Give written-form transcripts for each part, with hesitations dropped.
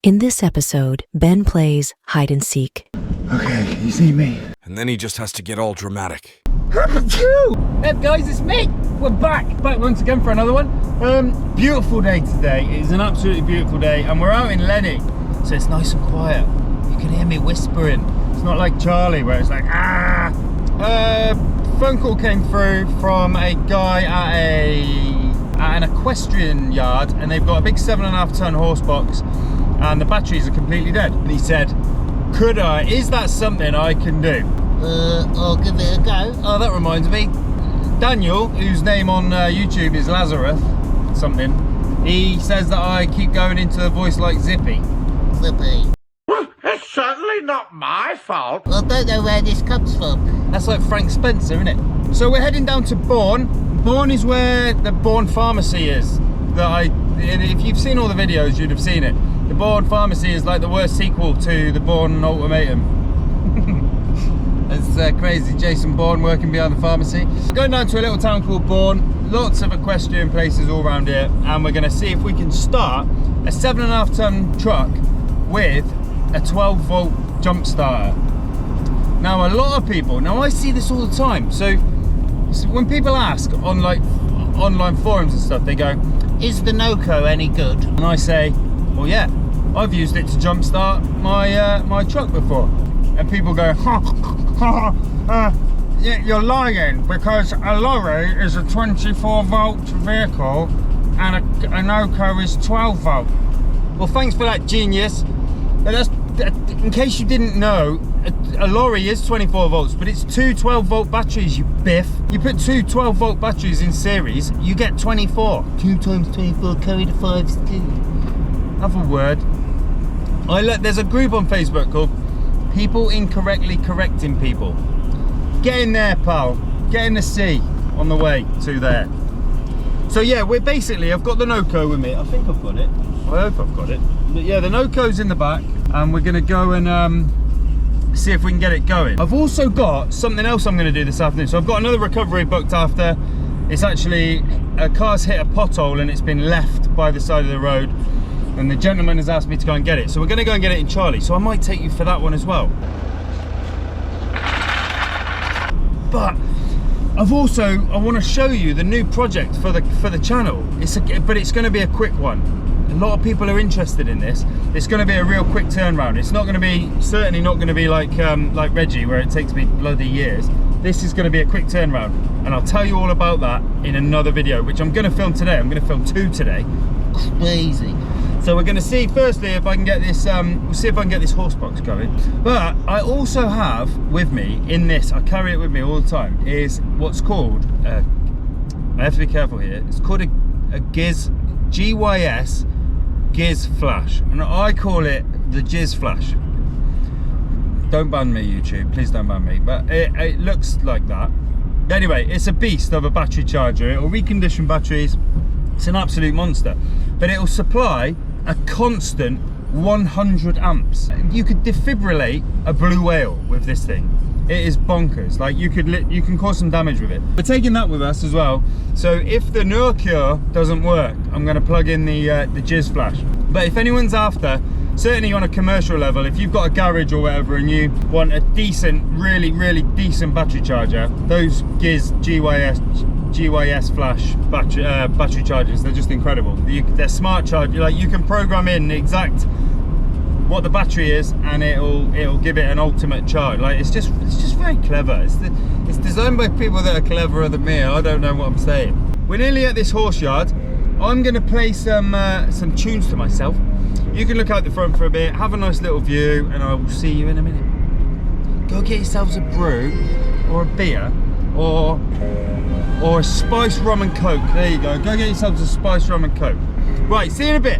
In this episode, Ben plays hide and seek. Okay, you see me. And then he just has to get all dramatic. Hey guys, it's me. We're back once again for another one. Beautiful day today. It's an absolutely beautiful day, and we're out in Lenny, so it's nice and quiet. You can hear me whispering. It's not like Charlie where it's like ah. Phone call came through from a guy at an equestrian yard, and they've got a big 7.5 ton horse box, and the batteries are completely dead. And he said, is that something I can do? I'll give it a go. Oh, that reminds me. Daniel, whose name on YouTube is Lazarus something, he says that I keep going into the voice like Zippy. Zippy. Well, it's certainly not my fault. I don't know where this comes from. That's like Frank Spencer, isn't it? So we're heading down to Bourne. Bourne is where the Bourne Pharmacy is. If you've seen all the videos, you'd have seen it. The Bourne Pharmacy is like the worst sequel to the Bourne Ultimatum. It's crazy. Jason Bourne working behind the pharmacy. Going down to a little town called Bourne. Lots of equestrian places all around here, and we're going to see if we can start a 7.5 ton truck with a 12 volt jump starter. Now a lot of people, I see this all the time, so when people ask on like online forums and stuff, they go, is the Noco any good? And I say, well yeah, I've used it to jumpstart my truck before. And people go, yeah, you're lying, because a lorry is a 24 volt vehicle and a Noco is 12 volt. Well, thanks for that, genius. But that's, in case you didn't know, a lorry is 24 volts, but it's two 12 volt batteries, you biff. You put two 12 volt batteries in series, you get 24. 2 times 24 carry the 5's 2. Have a word. There's a group on Facebook called People Incorrectly Correcting People. Get in there, pal. Get in the sea on the way to there. So yeah, I've got the Noco with me. I think I've got it. I hope I've got it. But yeah, the Noco's in the back, and we're gonna go and see if we can get it going. I've also got something else I'm gonna do this afternoon. So I've got another recovery booked after. It's actually, a car's hit a pothole and it's been left by the side of the road, and the gentleman has asked me to go and get it. So we're gonna go and get it in Charlie. So I might take you for that one as well. But I want to show you the new project for the channel. But it's going to be a quick one. A lot of people are interested in this. It's going to be a real quick turnaround. It's not going to be, certainly not going to be like Reggie, where it takes me bloody years. This is going to be a quick turnaround, and I'll tell you all about that in another video, which I'm going to film today. I'm going to film 2 today. Crazy. So we're going to see firstly if I can get this. We'll see if I can get this horse box going. But I also have with me in this. I carry it with me all the time. Is what's called. I have to be careful here. It's called a GYS Giz Flash, and I call it the Jizz Flash. Don't ban me, YouTube. Please don't ban me. But it looks like that. Anyway, it's a beast of a battery charger. It'll recondition batteries. It's an absolute monster. But it'll supply a constant 100 amps. You could defibrillate a blue whale with this thing. It is bonkers. Like you can cause some damage with it. We're taking that with us as well. So if the Noco doesn't work, I'm going to plug in the Jizz Flash. But if anyone's after, certainly on a commercial level, if you've got a garage or whatever and you want a decent, really decent battery charger, those GYS Flash battery chargers, they're just incredible. They're smart charge. Like you can program in the exact what the battery is, and it'll give it an ultimate charge. Like it's just very clever. It's designed by people that are cleverer than me. I don't know what I'm saying. We're nearly at this horse yard. I'm gonna play some tunes to myself. You can look out the front for a bit, have a nice little view, and I will see you in a minute. Go get yourselves a brew or a beer or a spiced rum and coke. There you go. Go get yourselves a spiced rum and coke. Right, see you in a bit.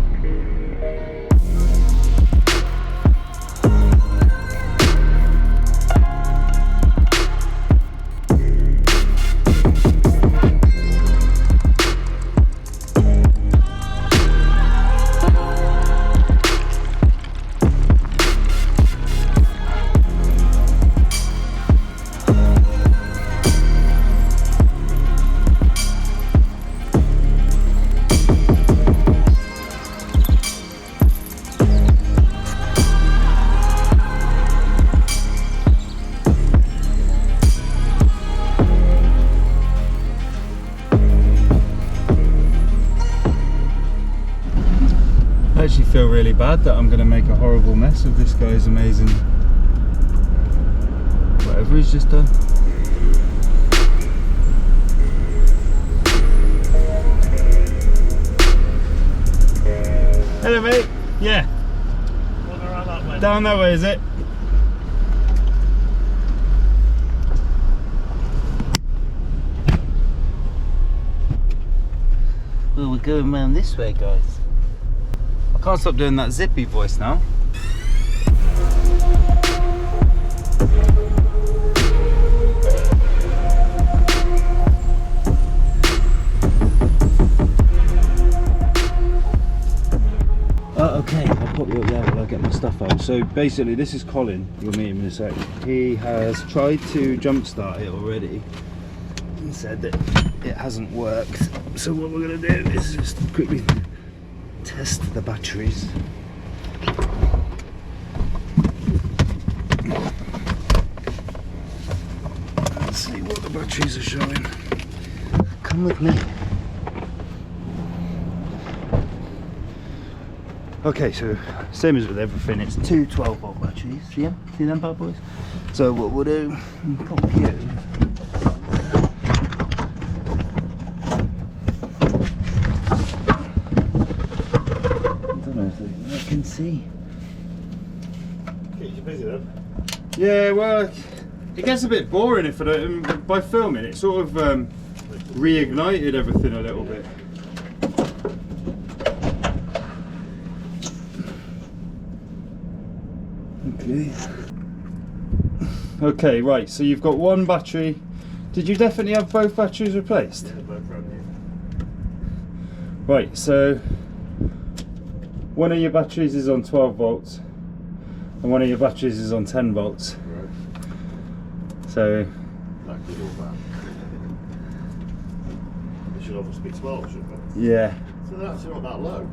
really bad that I'm going to make a horrible mess of this guy's amazing whatever he's just done. Hello mate. Yeah. Down that way, is it? Well, we're going round this way, guys. I can't stop doing that zippy voice now. Okay, I'll pop you up there while I get my stuff out. So basically, this is Colin. You'll meet him in a sec. He has tried to jumpstart it already and said that it hasn't worked. So what we're going to do is just quickly test the batteries. Let's see what the batteries are showing. Come with me. Okay, so same as with everything, it's two 12-volt batteries. See them? See them bad boys? So what we'll do, pop you. I don't know if I can see. Keeps you busy then? Yeah, well, it gets a bit boring if I don't. By filming, it sort of reignited everything a little bit. Okay, right, so you've got one battery. Did you definitely have both batteries replaced? Yeah, both brand new. Right, so one of your batteries is on 12 volts and one of your batteries is on 10 volts. Right. So That could all that. It should obviously be 12, shouldn't it? yeah. So they're actually not that low.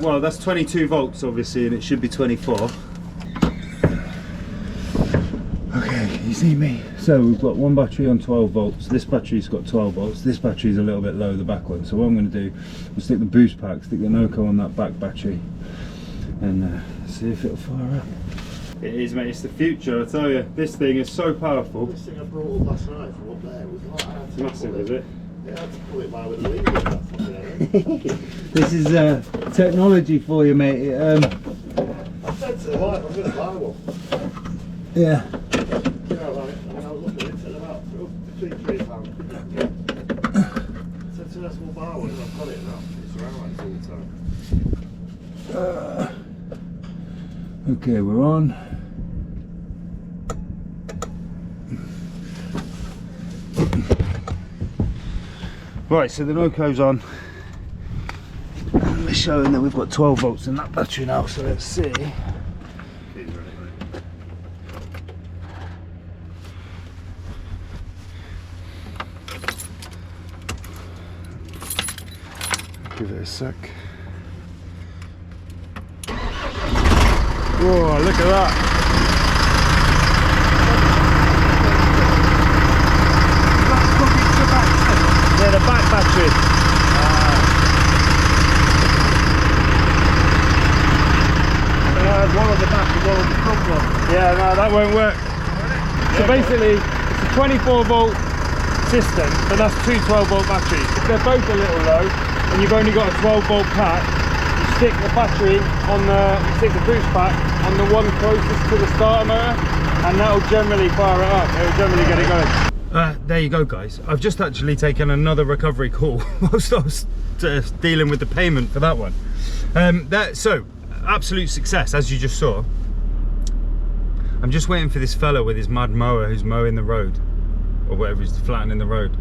Well, that's 22 volts obviously, and it should be 24. Okay, can you see me? So we've got one battery on 12 volts. This battery's got 12 volts. This battery's a little bit low, the back one. So what I'm going to do is stick the boost pack, stick the Noco on that back battery, and see if it'll fire up. It is, mate. It's the future, I tell you. This thing is so powerful. This thing I brought up last night from up there was like, I had It's to massive, pull is it? Yeah, I had to pull it by with the lever. That's what This is technology for you, mate. I said to the wife, I'm going to buy one. Yeah. You know, like, I was looking at it, said about between £3. I said to her, we'll buy one, and I've got it now. It's around like all the time. Okay, we're on. Right, so the Noco's on. And we're showing that we've got 12 volts in that battery now, so let's see. Give it a sec. Whoa, look at that. Yeah, the back battery. One on the back and one on the front one. Yeah, no, that won't work. So basically, it's a 24 volt system, but that's two 12 volt batteries. If they're both a little low, and you've only got a 12 volt pack, you stick the battery on you stick the boost pack on the one closest to the starter motor, and that'll generally fire it up. It'll generally get it going. There you go, guys. I've just actually taken another recovery call whilst I was dealing with the payment for that one. So, absolute success, as you just saw. I'm just waiting for this fella with his mad mower who's mowing the road, or whatever, he's flattening the road.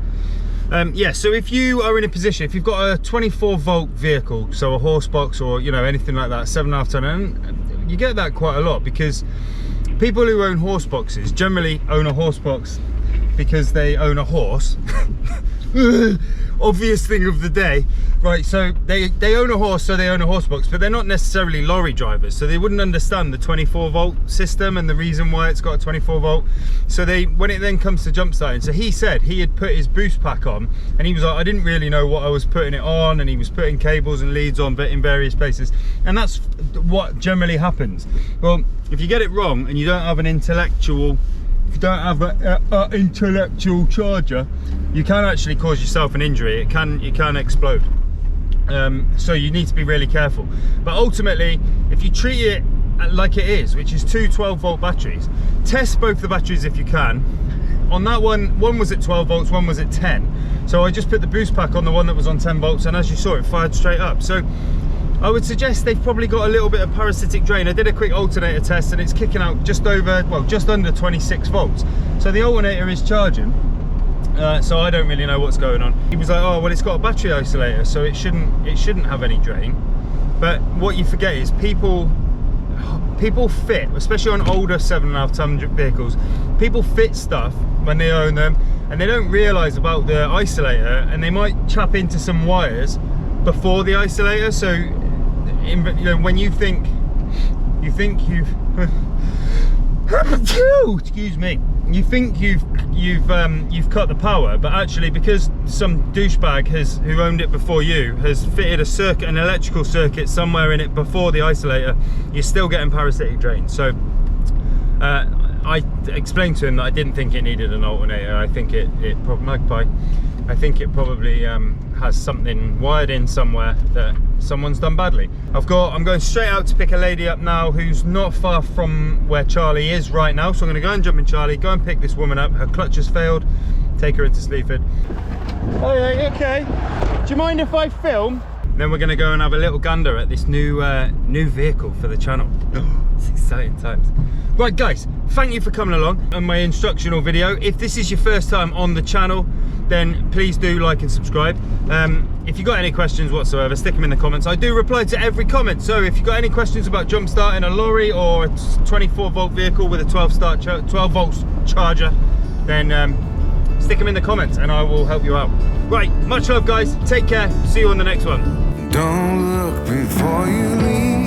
Yeah, so if you are in a position, if you've got a 24 volt vehicle, so a HORSEBOX or, you know, anything like that, 7.5 ton, and you get that quite a lot, because people who own HORSEBOXes generally own a HORSEBOX because they own a horse obvious thing of the day. Right, so they own a horse, so they own a horse box, but they're not necessarily lorry drivers, so they wouldn't understand the 24 volt system and the reason why it's got a 24 volt. So when it then comes to jump starting, so he said he had put his boost pack on, and he was like, I didn't really know what I was putting it on, and he was putting cables and leads on, but in various places, and that's what generally happens. Well, if you get it wrong and you don't have an intellectual intellectual charger, you can actually cause yourself an injury. It can explode. So you need to be really careful. But ultimately, if you treat it like it is, which is two 12 volt batteries, test both the batteries if you can. On that one was at 12 volts, one was at 10. So I just put the boost pack on the one that was on 10 volts, and as you saw, it fired straight up. So I would suggest they've probably got a little bit of parasitic drain. I did a quick alternator test, and it's kicking out just under 26 volts. So the alternator is charging. So I don't really know what's going on. He was like, oh well, it's got a battery isolator, so it shouldn't have any drain. But what you forget is people fit, especially on older 7.5 ton vehicles, people fit stuff when they own them, and they don't realise about the isolator, and they might chap into some wires before the isolator. So when you think you've excuse me, you think you've cut the power, but actually, because some douchebag who owned it before you has fitted an electrical circuit somewhere in it before the isolator, you're still getting parasitic drain. So I explained to him that I didn't think it needed an alternator. I think I think it probably has something wired in somewhere that someone's done badly. I'm going straight out to pick a lady up now who's not far from where Charlie is right now. So I'm going to go and jump in Charlie, go and pick this woman up. Her clutch has failed. Take her into Sleaford. Oh yeah, okay. Do you mind if I film? Then we're going to go and have a little gander at this new vehicle for the channel. It's exciting times. Right guys, thank you for coming along on my instructional video. If this is your first time on the channel, then please do like and subscribe. If you got any questions whatsoever, stick them in the comments. I do reply to every comment, so if you got any questions about jump starting a lorry or a 24 volt vehicle with a 12 volts charger, then stick them in the comments and I will help you out. Right, much love guys, take care, see you on the next one. Don't look before you leave.